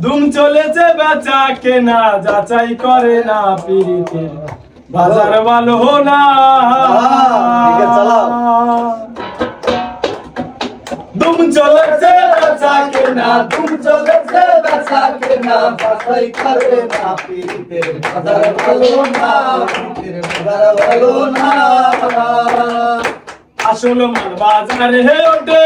ধুম চলেছে বেচা কেনা যাচাই করে না পিরিতের বাজার ভালো না ধুম চলেছে বেচা কেনা ধুম চলেছে বেচা কেনা যাচাই করে না পিরিতের বাজার ভালো না পিরিতের বাজার ভালো না আসল মাল বাজারে ওঠে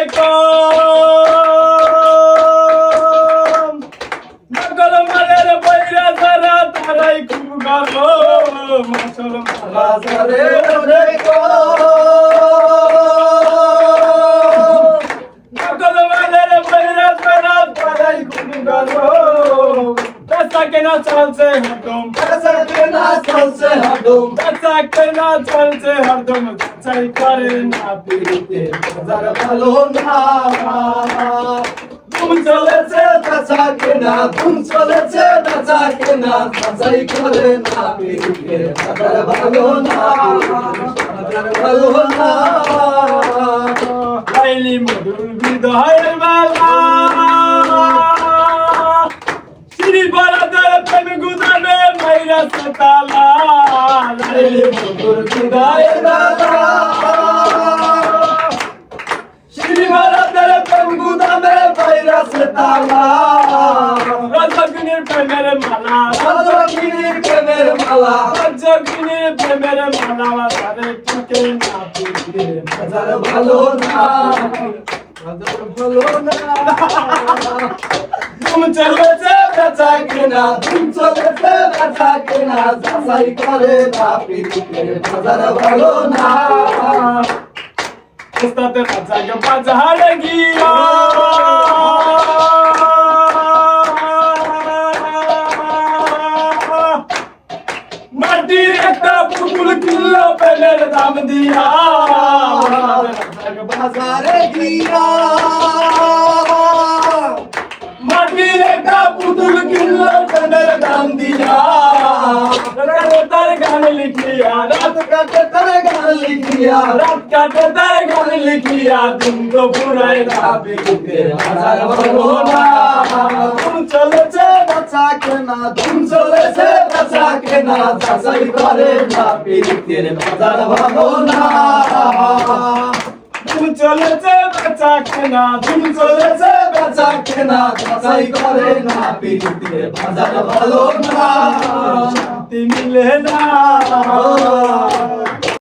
নকল মালের বৈরা যারা তারাই খুব গরম আসল মাল বাজারে ওঠে নকল মালের বৈরা যারা তারাই খুব গরম বেচা কেনা চলছে হরদম বেচা কেনা চলছে হরদম বেচা কেনা চলছে হরদম যাচাই করে না পিরিতের বাজার ভালো না ধুম চলেছে বেচা কেনা ধুম চলেছে বেচা কেনা যাচাই করে না পিরিতের বাজার ভালো না বাজার ভালো না লাইলি মধুর হৃদয়ের বেলা শ্রী বরাদের প্রেম গুদামে মাইরা তালা লাইলি মধুর হৃদয়ের বেলা শ্রী বরাদের প্রেম গুদামে মাইরা তালা রজকিনীর প্রেমের মালা রজকিনীর প্রেমের মালা রজকিনীর প্রেমের মালা বাজারে টিকে না পিরিতের বাজার ভালো না বাজার ভালো না ধুম চলেছে বেচা কেনা ধুম চলেছে বেচা কেনা যাচাই করে না পিরিতের বাজার ভালো না উস্তাদের রাজাকে বাজারে গিয়া মাটির একটা পুতুল কিনলো পেলের দাম দিয়া বাজারে গিয়া মাটির একটা পুতুল কিনলো পেলের দাম দিয়া তার গান লিখিয়া রাত কাটে তার গান লিখিয়া রাত কাটে তার গান লিখিয়া দিন তো পুরাই না পিরিতের বাজার ভালো না ধুম চলেছে বেচা কেনা ধুম চলেছে বেচা কেনা যাচাই করে না পিরিতের বাজার ভালো না ধুম চলেছে বেচা কেনা ধুম চলেছে বেচা কেনা যাচাই করে না পিরিতের বাজার ভালো না শান্তি মিলে না